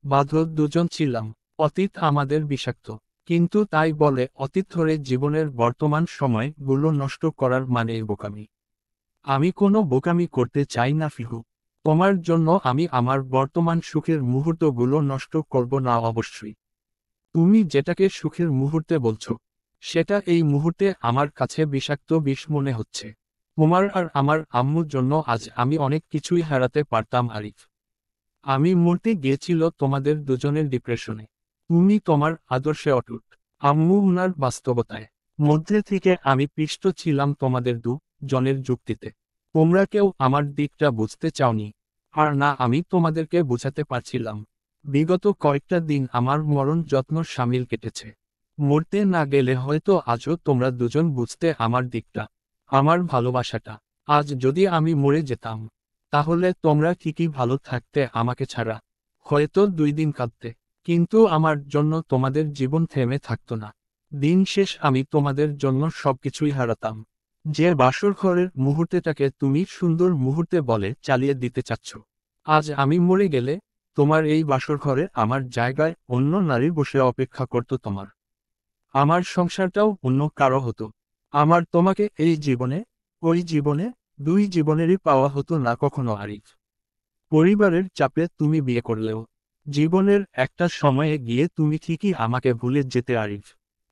বাধ্য দুজন ছিলাম। অতীত আমাদের বিষাক্ত, কিন্তু তাই বলে অতীত ধরে জীবনের বর্তমান সময়গুলো নষ্ট করার মানে বোকামি। আমি কোনো বোকামি করতে চাই না ফিহু। তোমার জন্য আমি আমার বর্তমান সুখের মুহূর্তগুলো নষ্ট করব না অবশ্যই। তুমি যেটাকে সুখের মুহূর্তে বলছো, সেটা এই মুহূর্তে আমার কাছে বিষাক্ত বিষ মনে হচ্ছে। তোমার আর আমার আম্মুর জন্য আজ আমি অনেক কিছুই হারাতে পারতাম আরিফ। আমি মরতে গিয়েছিল তোমাদের দুজনের ডিপ্রেশনে। তুমি তোমার আদর্শে অটুট, আম্মু উনার বাস্তবতায়। মধ্যে থেকে আমি পিষ্ট ছিলাম তোমাদের জনের যুক্তিতে। তোমরা কেউ আমার দিকটা বুঝতে চাওনি। আর না আমি তোমাদেরকে বোঝাতে পারছিলাম। বিগত কয়েকটা দিন আমার মরণ যত্ন সামিল কেটেছে। মরতে না গেলে হয়তো আজও তোমরা দুজন বুঝতে আমার দিকটা, আমার ভালোবাসাটা। আজ যদি আমি মরে যেতাম, তাহলে তোমরা ঠিকই ভালো থাকতে আমাকে ছাড়া। হয়তো 2 দিন কাঁদতে, কিন্তু আমার জন্য তোমাদের জীবন থেমে থাকতো না। দিন শেষ আমি তোমাদের জন্য সবকিছুই হারাতাম। যে বাসর ঘরের মুহূর্তটাকে তুমি সুন্দর মুহূর্তে বলে চালিয়ে দিতে চাচ্ছ, আজ আমি মরে গেলে তোমার এই বাসর ঘরে আমার জায়গায় অন্য নারী বসে অপেক্ষা করত তোমার। আমার সংসারটাও অন্য কারো হতো। আমার তোমাকে এই জীবনে, ওই জীবনে, 2 জীবনেরই পাওয়া হতো না কখনো আরিফ। পরিবারের চাপে তুমি বিয়ে করলেও জীবনের একটা সময়ে গিয়ে তুমি ঠিকই আমাকে ভুলে যেতে আরিফ।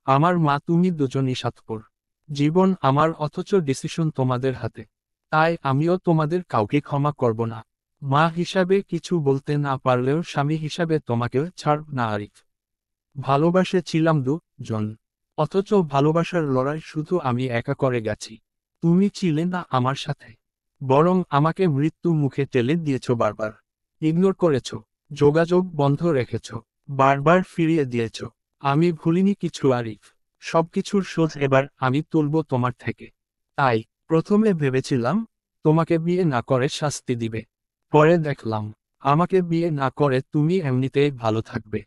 আমার মা তুমি দুজনই স্বার্থপর। জীবন আমার, অথচ ডিসিশন তোমাদের হাতে। তাই আমিও তোমাদের কাউকে ক্ষমা করব না। মা হিসাবে কিছু বলতে না পারলেও স্বামী হিসাবে তোমাকেও ছাড়ব না আরিফ। ভালোবাসেছিলাম জন, অথচ ভালোবাসার লড়াই শুধু আমি একা করে গেছি। তুমি ছিলে না আমার সাথে, বরং আমাকে মৃত্যু মুখে ঠেলে দিয়েছ বারবার। ইগনোর করেছ, যোগাযোগ বন্ধ রেখেছ, বারবার ফিরিয়ে দিয়েছ। আমি ভুলিনি কিছু আরিফ। সবকিছুর শোধ এবার আমি তুলব তোমার থেকে। তাই প্রথমে ভেবেছিলাম তোমাকে বিয়ে না করে শাস্তি দিবে। পরে দেখলাম আমাকে বিয়ে না করে তুমি এমনিতেই ভালো থাকবে।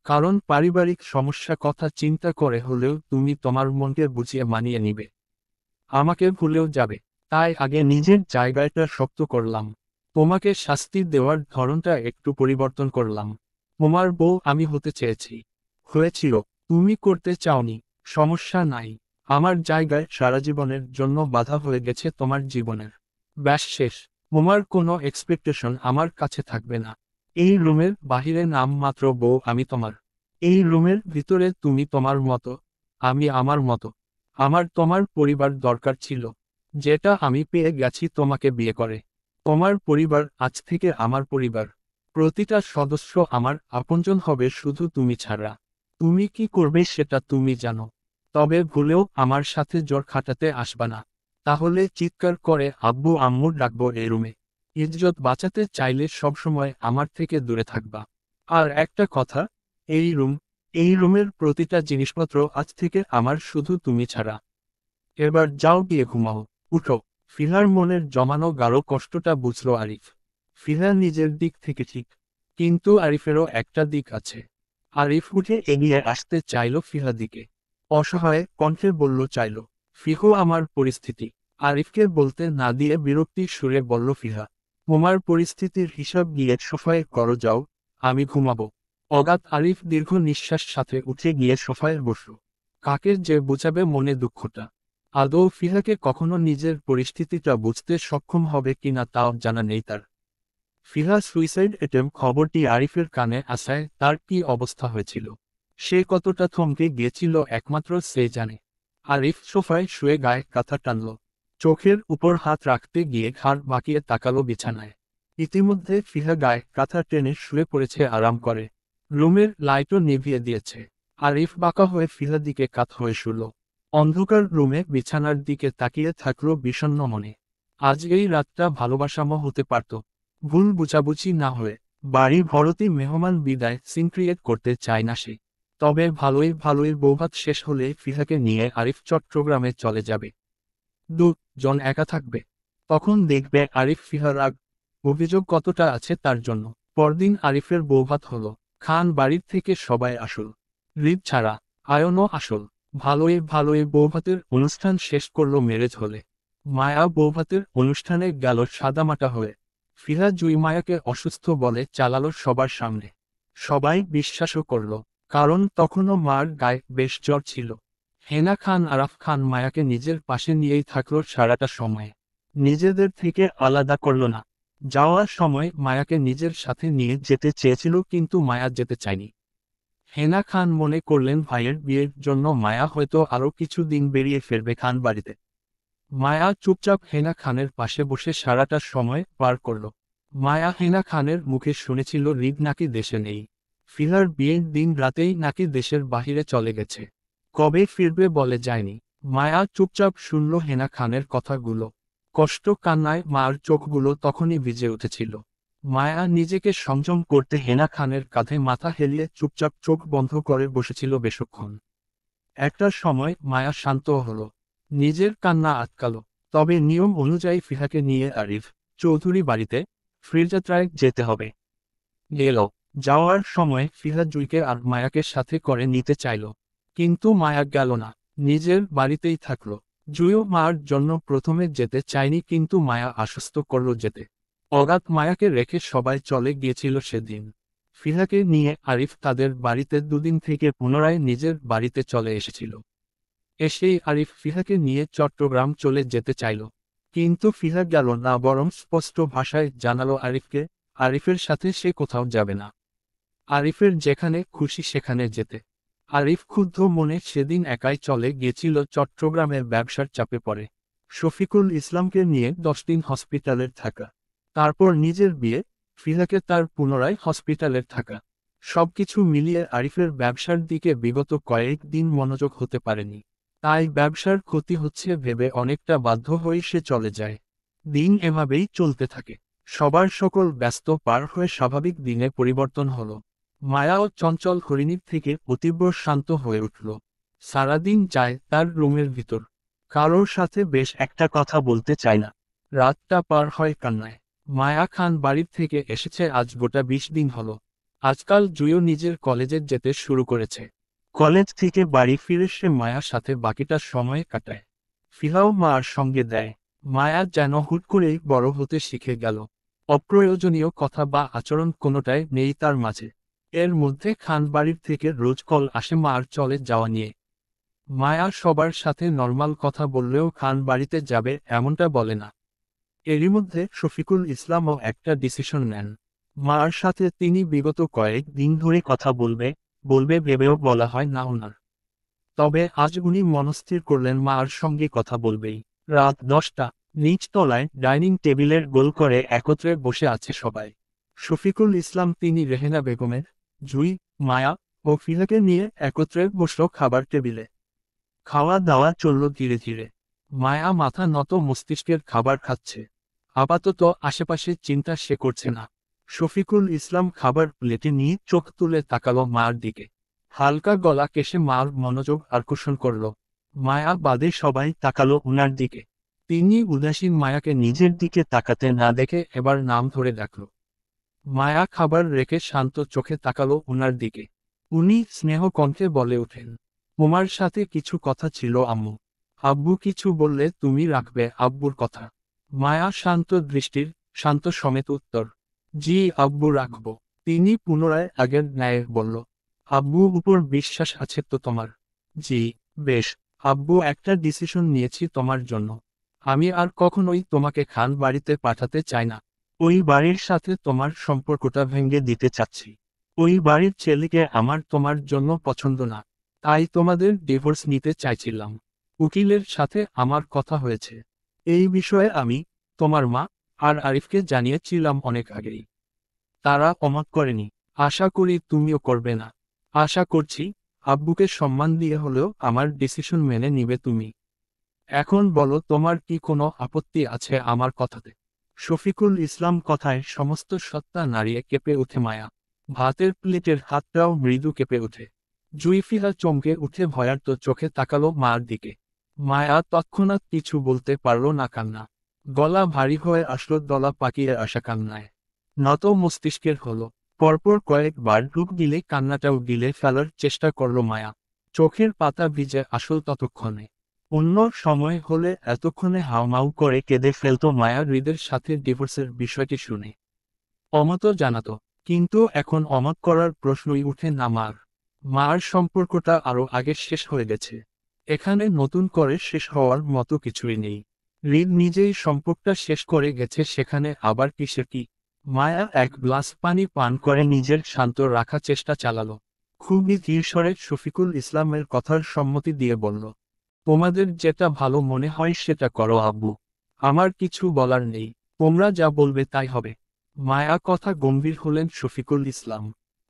কারণ পারিবারিক সমস্যা কথা চিন্তা করে হলেও তুমি তোমার মনকে বুঝিয়ে মানিয়ে নিবে। আমাকে ভুলেও যাবে। তাই আগে নিজের জায়গাটা শক্ত করলাম। তোমাকে শাস্তি দেওয়ার ধরনটা একটু পরিবর্তন করলাম। তোমার বউ আমি হতে চেয়েছি, হয়েছিল। তুমি করতে চাওনি, সমস্যা নাই। আমার জায়গায় সারা জীবনের জন্য বাধা হয়ে গেছে তোমার জীবনের। ব্যাস শেষ। তোমার কোনো এক্সপেকটেশন আমার কাছে থাকবে না। এই রুমের বাহিরে নাম মাত্র বউ আমি তোমার। এই রুমের ভিতরে তুমি তোমার মতো, আমি আমার মতো। আমার তোমার পরিবার দরকার ছিল, যেটা আমি পেয়ে গেছি তোমাকে বিয়ে করে। তোমার পরিবার আজ থেকে আমার পরিবার। প্রতিটা সদস্য আমার আপনজন হবে শুধু তুমি ছাড়া। তুমি কি করবে সেটা তুমি জানো। তবে ভুলেও আমার সাথে জোর খাটাতে আসবা না। তাহলে চিৎকার করে আব্বু আম্মু ডাকবো এই রুমে। ইজ্জত বাঁচাতে চাইলে সবসময় আমার থেকে দূরে থাকবা। আর একটা কথা, এই রুম, এই রুমের প্রতিটা জিনিসপত্র আজ থেকে আমার শুধু তুমি ছাড়া। এবার যাও গিয়ে ঘুমাও, উঠো। ফিহার মনের জমানো গাঢ় কষ্টটা বুঝল আরিফ। ফিহা নিজের দিক থেকে ঠিক, কিন্তু আরিফেরও একটা দিক আছে। আরিফ উঠে এগিয়ে আসতে চাইল ফিহা দিকে। অসহায় কণ্ঠে বলল চাইল, ফিহু আমার পরিস্থিতি। আরিফকে বলতে না দিয়ে বিরক্তির সুরে বলল ফিহা, তোমার পরিস্থিতির হিসাব গিয়ে সোফায় করো যাও, আমি ঘুমাবো। অগাধ আরিফ দীর্ঘ নিঃশ্বাস সাথে উঠে গিয়ে সোফায় বসল। কাকের যে বুঝাবে মনে দুঃখটা। আদৌ ফিহাকে কখনো নিজের পরিস্থিতিটা বুঝতে সক্ষম হবে কিনা তাও জানা নেই তার। ফিহা সুইসাইড অ্যাটেম্প খবরটি আরিফের কানে আসায় তার কি অবস্থা হয়েছিল, সে কতটা থমকে গিয়েছিল একমাত্র সে জানে। আরিফ সোফায় শুয়ে গায়ে কাঁথা টানল, চোখের উপর হাত রাখতে গিয়ে ঘাড় বাঁকিয়ে তাকালো বিছানায়। ইতিমধ্যে ফিহা গায়ে কাঁথা টেনে শুয়ে পড়েছে আরাম করে। রুমের লাইটও নিভিয়ে দিয়েছে। আরিফ বাঁকা হয়ে ফিহার দিকে কাত হয়ে শুল। অন্ধকার রুমে বিছানার দিকে তাকিয়ে থাকল বিষণ্ণ মনে। আজ এই রাতটা ভালোবাসাময় হতে পারত, ভুল বুঝাবুঝি না হয়ে। বাড়ি ভরতি মেহমান বিদায় সিন ক্রিয়েট করতে চায় না সে। তবে ভালোই ভালোই বৌভাত শেষ হলে ফিহাকে নিয়ে আরিফ চট্টগ্রামে চলে যাবে। দুজন একা থাকবে। তখন দেখবে আরিফ ফিহার রাগ, অভিযোগ কতটা আছে তার জন্য। পরদিন আরিফের বৌভাত হলো। খান বাড়ির থেকে সবাই আসল, হৃদ ছাড়া আয়নও আসল। ভালোই ভালোই বৌভাতের অনুষ্ঠান শেষ করলো মেরেজ হলে। মায়া বৌভাতের অনুষ্ঠানে গেল সাদামাটা হয়ে। ফিহা জুই মায়াকে অসুস্থ বলে চালালো সবার সামনে। সবাই বিশ্বাসও করল, কারণ তখনও মার গায়ে বেশ জ্বর ছিল। হেনা খান আরাফ খান মায়াকে নিজের পাশে নিয়েই থাকলো সারাটা সময়। নিজেদের থেকে আলাদা করল না। যাওয়ার সময় মায়াকে নিজের সাথে নিয়ে যেতে চেয়েছিল কিন্তু মায়া যেতে চায়নি। হেনা খান মনে করলেন ভাইয়ের বিয়ের জন্য মায়া হয়তো আরও কিছু দিন বেরিয়ে ফেলবে খান বাড়িতে। মায়া চুপচাপ হেনা খানের পাশে বসে সারাটা সময় পার করল। মায়া হেনা খানের মুখে শুনেছিল রিদ নাকি দেশে নেই। ফিহার বিয়ের দিন রাতেই নাকি দেশের বাহিরে চলে গেছে। কবে ফিরবে বলে যায়নি। মায়া চুপচাপ শুনল হেনা খানের কথাগুলো। কষ্ট কান্নায় মার চোখগুলো তখনই ভিজে উঠেছিল। মায়া নিজেকে সংযম করতে হেনা খানের কাঁধে মাথা হেলিয়ে চুপচাপ চোখ বন্ধ করে বসেছিল বেশক্ষণ। একটা সময় মায়া শান্ত হলো, নিজের কান্না আটকালো। তবে নিয়ম অনুযায়ী ফিহাকে নিয়ে আরিফ চৌধুরী বাড়িতে ফিরযাত্রায় যেতে হবে। গেল। যাওয়ার সময় ফিহা জুইকে আর মায়াকে সাথে করে নিতে চাইল, কিন্তু মায়া গেল না, নিজের বাড়িতেই থাকলো। জুইও মার জন্য প্রথমে যেতে চায়নি কিন্তু মায়া আশ্বস্ত করল যেতে। অগাধ মায়াকে রেখে সবাই চলে গিয়েছিল সেদিন। ফিহাকে নিয়ে আরিফ তাদের বাড়িতে দুদিন থেকে পুনরায় নিজের বাড়িতে চলে এসেছিল। এসেই আরিফ ফিহাকে নিয়ে চট্টগ্রাম চলে যেতে চাইল, কিন্তু ফিহা গেল না, বরং স্পষ্ট ভাষায় জানালো আরিফকে আরিফের সাথে সে কোথাও যাবে না। আরিফের যেখানে খুশি সেখানে যেতে। আরিফ ক্ষুব্ধ মনে সেদিন একাই চলে গিয়েছিল চট্টগ্রামের ব্যবসার চাপে পড়ে। শফিকুল ইসলামকে নিয়ে 10 দিন হসপিটালের থাকা, তারপর নিজের বিয়ে, ফিহাকে তার পুনরায় হসপিটালের থাকা। সবকিছু মিলিয়ে আরিফের ব্যবসার দিকে বিগত কয়েক দিন মনোযোগ হতে পারেনি। তাই ব্যবসার ক্ষতি হচ্ছে ভেবে অনেকটা বাধ্য হয়ে সে চলে যায়। দিন এভাবেই চলতে থাকে। সবার সকল ব্যস্ত পার হয়ে স্বাভাবিক দিনে পরিবর্তন হলো। মায়াও চঞ্চল হরিণীর থেকে অতীব্র শান্ত হয়ে উঠল। সারাদিন যায় তার রুমের ভিতর, কারোর সাথে বেশ একটা কথা বলতে চায় না। রাতটা পার হয় কান্নায়। মায়া খান বাড়ির থেকে এসেছে আজ গোটা 20 দিন হলো। আজকাল জুইও নিজের কলেজে যেতে শুরু করেছে। কলেজ থেকে বাড়ি ফিরে সে মায়ার সাথে বাকিটা সময় কাটায়। ফিহাও মার সঙ্গে দেয়। মায়া যেন হুট করেই বড় হতে শিখে গেল। অপ্রয়োজনীয় কথা বা আচরণ কোনোটাই নেই তার মাঝে। এর মধ্যে খান বাড়ির থেকে রোজ কল আসে মার চলে যাওয়া নিয়ে। মায়া সবার সাথে নর্মাল কথা বললেও খান বাড়িতে যাবে এমনটা বলে না। এরই মধ্যে শফিকুল ইসলামও একটা ডিসিশন নেন। মার সাথে তিনি বিগত কয়েক দিন ধরে কথা বলবে, বলবে ভেবেও বলা হয় না ওনার। তবে আজ উনি মনস্থির করলেন মার সঙ্গে কথা বলবেই। রাত 10টা, নিচতলায় ডাইনিং টেবিলের গোল করে একত্রে বসে আছে সবাই। শফিকুল ইসলাম তিনি রেহেনা বেগমের, জুই, মায়া ও ফিলাকে নিয়ে একত্রে বসল খাবার টেবিলে। খাওয়া দাওয়া চলল ধীরে ধীরে। মায়া মাথা নত মস্তিষ্কের খাবার খাচ্ছে। আপাতত আশেপাশে চিন্তা সে করছে না। শফিকুল ইসলাম খাবার প্লেটে নিয়ে চোখ তুলে তাকালো মার দিকে। হালকা গলা কেশে মার মনোযোগ আকর্ষণ করল। মায়া বাদে সবাই তাকালো উনার দিকে। তিনি উদাসীন মায়াকে নিজের দিকে তাকাতে না দেখে এবার নাম ধরে ডাকল। মায়া খাবার রেখে শান্ত চোখে তাকালো উনার দিকে। উনি স্নেহ কণ্ঠে বলে ওঠেন, তোমার সাথে কিছু কথা ছিল আম্মু। আব্বু কিছু বললে তুমি রাখবে আব্বুর কথা। মায়া শান্ত দৃষ্টির, শান্ত সমেত উত্তর, জি আব্বু রাখব। তিনি পুনরায় আগের ন্যায় বলল, আব্বু উপর বিশ্বাস আছে তো তোমার? জি। বেশ। আব্বু একটা ডিসিশন নিয়েছি তোমার জন্য। আমি আর কখনোই তোমাকে খান বাড়িতে পাঠাতে চাই না। ওই বাড়ির সাথে তোমার সম্পর্কটা ভেঙে দিতে চাচ্ছি। ওই বাড়ির ছেলেকে আমার তোমার জন্য পছন্দ না। তাই তোমাদের ডিভোর্স নিতে চাইছিলাম। উকিলের সাথে আমার কথা হয়েছে। এই বিষয়ে আমি, তোমার মা আর আরিফকে জানিয়েছিলাম অনেক আগেই। তারা অমত করেনি। আশা করি তুমিও করবে না। আশা করছি আব্বুকে সম্মান দিয়ে হলেও আমার ডিসিশন মেনে নিবে তুমি। এখন বলো তোমার কি কোনো আপত্তি আছে আমার কথাতে? শফিকুল ইসলাম কথায় সমস্ত সত্তা নাড়িয়ে কেঁপে ওঠে মায়া। ভাতের প্লেটের হাতটাও মৃদু কেঁপে ওঠে। জুইফিহা চমকে উঠে ভয়ার্ত চোখে তাকালো মার দিকে। মায়া তৎক্ষণাৎ কিছু বলতে পারল না, কান্না গলা ভারী হয়ে আসলো দলা পাকিয়ে আসা কান্নায়। নত মস্তিষ্কের হলো। পরপর কয়েকবার ডুব গিলে কান্নাটাও গিলে ফেলার চেষ্টা করল মায়া। চোখের পাতা ভিজে আসল ততক্ষণে। অন্য সময় হলে এতক্ষণে হাউমাউ করে কেঁদে ফেলত মায়া হৃদের সাথে ডিভোর্সের বিষয়টি শুনে। অমত জানাতো, কিন্তু এখন অমত করার প্রশ্নই উঠে না মার। মার সম্পর্কটা আরো আগে শেষ হয়ে গেছে। এখানে নতুন করে শেষ হওয়ার মতো কিছুই নেই। হৃদ নিজেই সম্পর্কটা শেষ করে গেছে, সেখানে আবার কিসের কি? মায়া এক গ্লাস পানি পান করে নিজের শান্ত রাখার চেষ্টা চালালো। খুবই ধীর স্বরে শফিকুল ইসলামের কথার সম্মতি দিয়ে বলল, তোমাদের যেটা ভালো মনে হয় সেটা করো আব্বু। আমার কিছু বলার নেই। তোমরা যা বলবে তাই হবে। মায়া কথা গম্ভীর হলেন শফিকুল ইসলাম।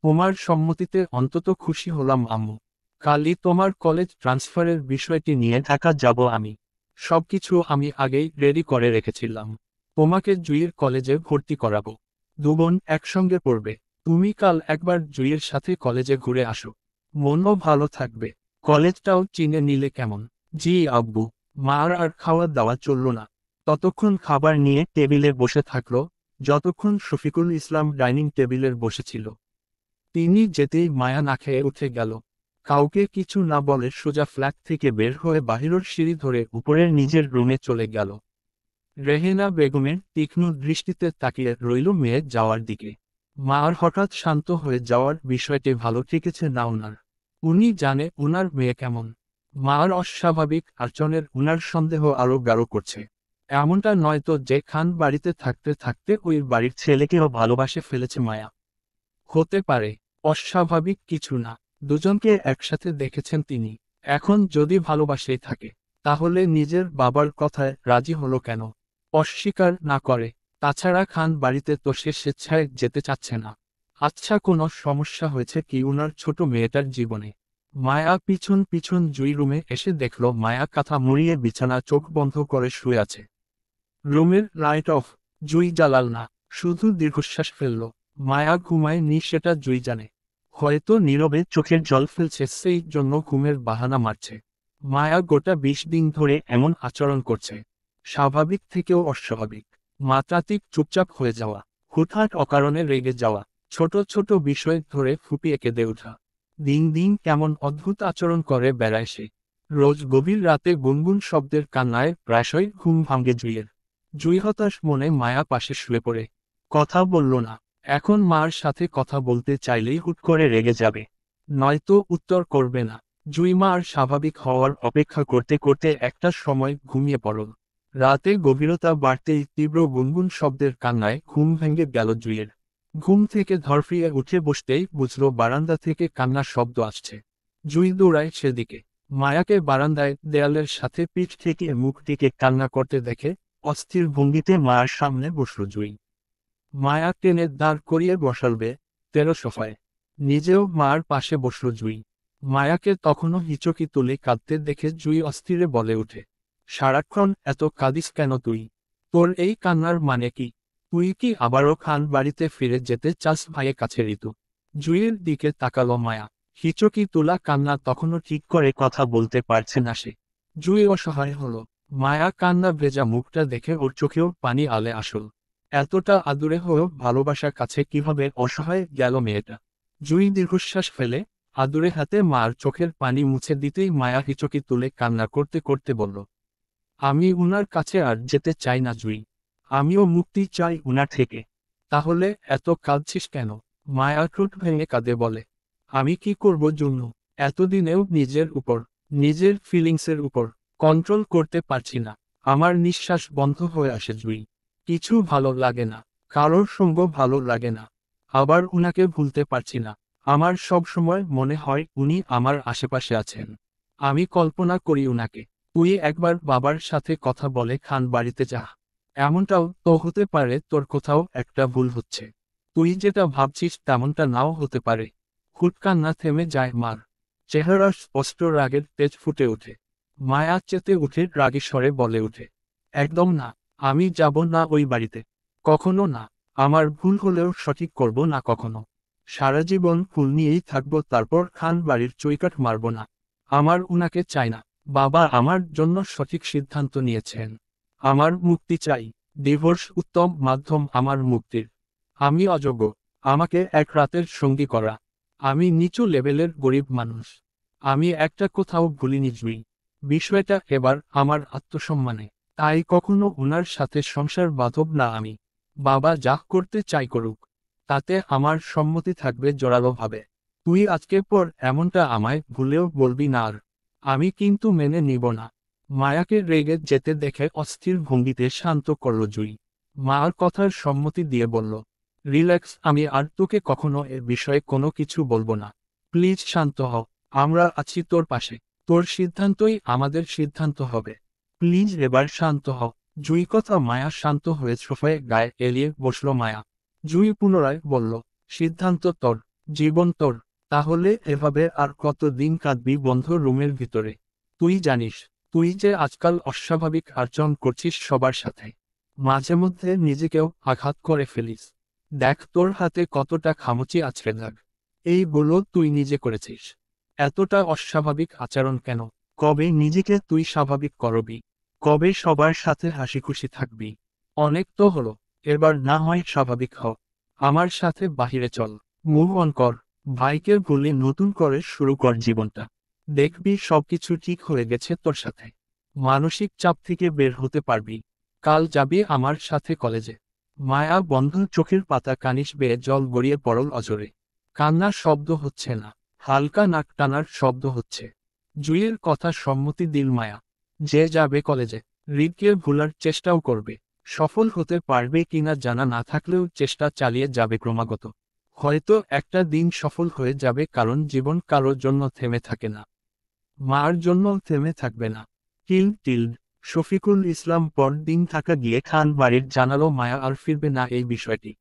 তোমার সম্মতিতে অন্তত খুশি হলাম আম্মু। কালই তোমার কলেজ ট্রান্সফারের বিষয়টি নিয়ে ঢাকা যাব আমি। সবকিছু আমি আগেই রেডি করে রেখেছিলাম। তোমাকে জুইয়ের কলেজে ভর্তি করাবো। দুবোন একসঙ্গে পড়বে। তুমি কাল একবার জুইয়ের সাথে কলেজে ঘুরে আসো। মনও ভালো থাকবে। কলেজটাও চিনে নিলে কেমন? জি আব্বু। মার আর খাওয়া দাওয়া চলল না। ততক্ষণ খাবার নিয়ে টেবিলে বসে থাকলো, যতক্ষণ শফিকুল ইসলাম ডাইনিং টেবিলের বসেছিল। তিনি যেতেই মায়া না খেয়ে উঠে গেল। কাউকে কিছু না বলে সোজা ফ্ল্যাট থেকে বের হয়ে বাহিরের সিঁড়ি ধরে উপরের নিজের রুমে চলে গেল। রেহেনা বেগমের তীক্ষ্ণ দৃষ্টিতে তাকিয়ে রইল মেয়ে যাওয়ার দিকে। মার হঠাৎ শান্ত হয়ে যাওয়ার বিষয়টি ভালো ঠেকেছে না উনার। উনি জানে উনার মেয়ে কেমন। মার অস্বাভাবিক আচরণের উনার সন্দেহ আরো গাঢ় করছে। এমনটা নয়তো যে খান বাড়িতে থাকতে থাকতে ওই বাড়ির ছেলেকেও ভালোবাসে ফেলেছে মায়া? হতে পারে। অস্বাভাবিক কিছু না। দুজনকে একসাথে দেখেছেন তিনি। এখন যদি ভালোবাসেই থাকে, তাহলে নিজের বাবার কথায় রাজি হলো কেন? অস্বীকার না করে। তাছাড়া খান বাড়িতে তো সে স্বেচ্ছায় যেতে চাচ্ছে না। আচ্ছা, কোনো সমস্যা হয়েছে কি উনার ছোট মেয়েটার জীবনে? মায়া পিছন পিছন জুই রুমে এসে দেখল মায়া কাঁথা মুড়িয়ে বিছানা চোখ বন্ধ করে শুয়ে আছে। রুমের লাইট অফ। জুই জ্বালাল না, শুধু দীর্ঘশ্বাস ফেলল। মায়া ঘুমায় নি সেটা জুই জানে। হয়তো নীরবে চোখের জল ফেলছে, সেই জন্য ঘুমের বাহানা মারছে। মায়া গোটা 20 দিন ধরে এমন আচরণ করছে। স্বাভাবিক থেকেও অস্বাভাবিক। মাত্রাতিক চুপচাপ হয়ে যাওয়া, হুটহাট অকারণে রেগে যাওয়া, ছোট ছোট বিষয় ধরে ফুপিয়ে কেঁদে ওঠা। দিন দিন কেমন অদ্ভুত আচরণ করে বেড়ায় সে। রোজ গভীর রাতে গুনগুন শব্দের কান্নায় প্রায়শই ঘুম ভাঙে জুইয়ের। জুই হতাশ মনে মায়া পাশে শুয়ে পড়ে। কথা বলল না। এখন মার সাথে কথা বলতে চাইলেই হুট করে রেগে যাবে। নয়তো উত্তর করবে না। জুই মার স্বাভাবিক হওয়ার অপেক্ষা করতে করতে একটা সময় ঘুমিয়ে পড়ল। রাতে গভীরতা বাড়তেই তীব্র গুনগুন শব্দের কান্নায় ঘুম ভেঙে গেল জুইয়ের। ঘুম থেকে ধরফিয়ে উঠে বসতেই বুঝল বারান্দা থেকে কান্নার শব্দ আসছে। জুই দৌড়ায় সেদিকে। মায়াকে বারান্দায় দেয়ালের সাথে পিঠ ঠেকিয়ে মুখ টিকে কান্না করতে দেখে অস্থির ভঙ্গিতে মায়ার সামনে বসল জুই। মায়া টেনে দাঁড় করিয়ে বসালবে তেরো সোফায়। নিজেও মার পাশে বসল জুই। মায়াকে তখনও হিচকি তুলে কাঁদতে দেখে জুই অস্থিরে বলে ওঠে, সারাক্ষণ এত কাঁদিস কেন তুই? তোর এই কান্নার মানে কি? তুই কি আবারও খান বাড়িতে ফিরে যেতে চাস ভাইয়ের কাছে? ঋতু জুইয়ের দিকে তাকালো মায়া। হিচকি তোলা কান্না তখনও ঠিক করে কথা বলতে পারছে না সে। জুই অসহায় হলো। মায়া কান্না ভেজা মুখটা দেখে ওর চোখেও পানি আলে আসল। এতটা আদুরে হয়েও ভালোবাসার কাছে কিভাবে অসহায় গেল মেয়েটা। জুই দীর্ঘশ্বাস ফেলে আদুরে হাতে মার চোখের পানি মুছে দিতেই মায়া হিচকি তুলে কান্না করতে করতে বলল, আমি উনার কাছে আর যেতে চাই না জুই। আমিও মুক্তি চাই উনার থেকে। তাহলে এত কাঁদছিস কেন? মায়া ঠোঁট ভেঙে কাঁদে বলে, আমি কি করব জুন্নু? এতদিনেও নিজের উপর, নিজের ফিলিংসের উপর কন্ট্রোল করতে পারছি না। আমার নিঃশ্বাস বন্ধ হয়ে আসে জুই। কিছু ভালো লাগে না, কারোর সঙ্গ ভালো লাগে না। আবার উনাকে ভুলতে পারছি না। আমার সব সময় মনে হয় উনি আমার আশেপাশে আছেন। আমি কল্পনা করি উনাকে। তুই একবার বাবার সাথে কথা বলে খান বাড়িতে যা। এমনটাও তো হতে পারে তোর কোথাও একটা ভুল হচ্ছে। তুই যেটা ভাবছিস তেমনটা নাও হতে পারে। হুট কান্না থেমে যায় মার। চেহারা স্পষ্ট রাগের তেজ ফুটে ওঠে। মায়া চেতে উঠে রাগী স্বরে বলে ওঠে, একদম না। আমি যাব না ওই বাড়িতে। কখনো না। আমার ভুল হলেও সঠিক করব না কখনো। সারা জীবন ভুল নিয়েই থাকবো, তারপর খান বাড়ির চৌকাঠ মারব না। আমার উনাকে চাই না। বাবা আমার জন্য সঠিক সিদ্ধান্ত নিয়েছেন। আমার মুক্তি চাই। ডিভোর্স উত্তম মাধ্যম আমার মুক্তির। আমি অযোগ্য আমাকে এক রাতের সঙ্গী করা। আমি নিচু লেভেলের গরিব মানুষ। আমি একটা কোথাও ভুলিনি জুই। বিষয়টা এবার আমার আত্মসম্মানে। তাই কখনো উনার সাথে সংসার বাঁধব না আমি। বাবা যা করতে চাই করুক, তাতে আমার সম্মতি থাকবে জোরালোভাবে। তুই আজকে পর এমনটা আমায় ভুলেও বলবি না আর। আমি কিন্তু মেনে নিব না। মায়াকে রেগে যেতে দেখে অস্থির ভঙ্গিতে শান্ত করল জুই। মার কথার সম্মতি দিয়ে বলল, রিল্যাক্স, আমি আর তোকে কখনো এর বিষয়ে কোনো কিছু বলবো না। প্লিজ শান্ত হ। আমরা আছি তোর পাশে। তোর সিদ্ধান্তই আমাদের সিদ্ধান্ত হবে। প্লিজ এবার শান্ত হ। জুই কথা মায়া শান্ত হয়ে সোফায় গায়ে এলিয়ে বসল মায়া। জুই পুনরায় বলল, সিদ্ধান্ত তোর, জীবন তোর। তাহলে এভাবে আর কত দিন কাঁদবি বন্ধ রুমের ভিতরে? তুই জানিস তুই যে আজকাল অস্বাভাবিক আচরণ করছিস সবার সাথে। মাঝে মধ্যে নিজেকেও আঘাত করে ফেলিস। দেখ তোর হাতে কতটা খামুচি আছড়ে দাগ। এই বলো তুই নিজে করেছিস। এতটা অস্বাভাবিক আচরণ কেন? কবে নিজেকে তুই স্বাভাবিক করবি? কবে সবার সাথে হাসি খুশি থাকবি? অনেক তো হলো। এবার না হয় স্বাভাবিক হ। আমার সাথে বাহিরে চল। মুভ অন কর। ভাইকে ভুলে নতুন করে শুরু কর জীবনটা। দেখবি সবকিছু ঠিক হয়ে গেছে তোর সাথে। মানসিক চাপ থেকে বের হতে পারবি। কাল যাবি আমার সাথে কলেজে। মায়া বন্ধ চোখের পাতা কানিশ বেয়ে জল গড়িয়ে পড়ল অজরে। কান্নার শব্দ হচ্ছে না, হালকা নাক টানার শব্দ হচ্ছে। জুইয়ের কথা সম্মতি দিল মায়া। যে যাবে কলেজে, রিদকে ভুলার চেষ্টাও করবে। সফল হতে পারবে কিনা জানা না থাকলেও চেষ্টা চালিয়ে যাবে ক্রমাগত। হয়তো একটা দিন সফল হয়ে যাবে, কারণ জীবন কারোর জন্য থেমে থাকে না। মার জন্য থেমে থাকবে না। টিল্ড শফিকুল ইসলাম পরদিন থাকা গিয়ে খান বাড়ির জানালো মায়া আর ফিরবে না এই বিষয়টি।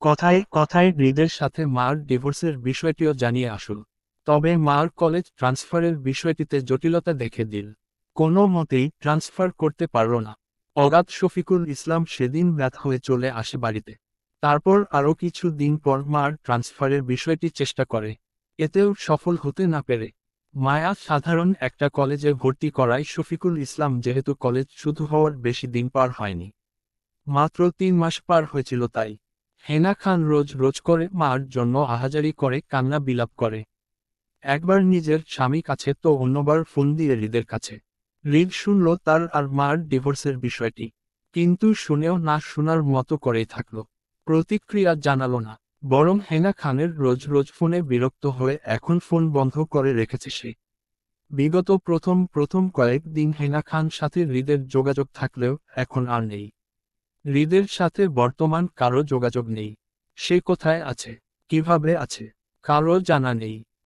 কথায় কথায় হৃদের সাথে মার ডিভোর্সের বিষয়টিও জানিয়ে আসুন। তবে মার কলেজ ট্রান্সফারের বিষয়টিতে জটিলতা দেখে দিল। কোনো মতেই ট্রান্সফার করতে পারল না। অগাধ শফিকুল ইসলাম সেদিন ব্যথা হয়ে চলে আসে বাড়িতে। তারপর আরও কিছু দিন পর মার ট্রান্সফারের বিষয়টি চেষ্টা করে। এতেও সফল হতে না পেরে মায়া সাধারণ একটা কলেজে ভর্তি করায় শফিকুল ইসলাম, যেহেতু কলেজ শুরু হওয়ার বেশি দিন পার হয়নি, মাত্র 3 মাস পার হয়েছিল, তাই হেনা খান রোজ রোজ করে মার জন্য আহাজারি করে, কান্না বিলাপ করে। একবার নিজের স্বামী কাছে তো অন্যবার ফোন দিয়ে হৃদের কাছে। হৃদ শুনল তার আর মার ডিভোর্সের বিষয়টি, কিন্তু শুনেও না শোনার মতো করেই থাকলো। প্রতিক্রিয়া জানালো না, বরং হেনা খানের রোজ রোজ ফোনে বিরক্ত হয়ে এখন ফোন বন্ধ করে রেখেছে সে। বিগত প্রথম প্রথম কয়েকদিন হেনা খান সাথে হৃদের যোগাযোগ থাকলেও এখন আর নেই। হৃদের সাথে বর্তমান কারো যোগাযোগ নেই। সে কোথায় আছে, কিভাবে আছে, কারো জানা নেই।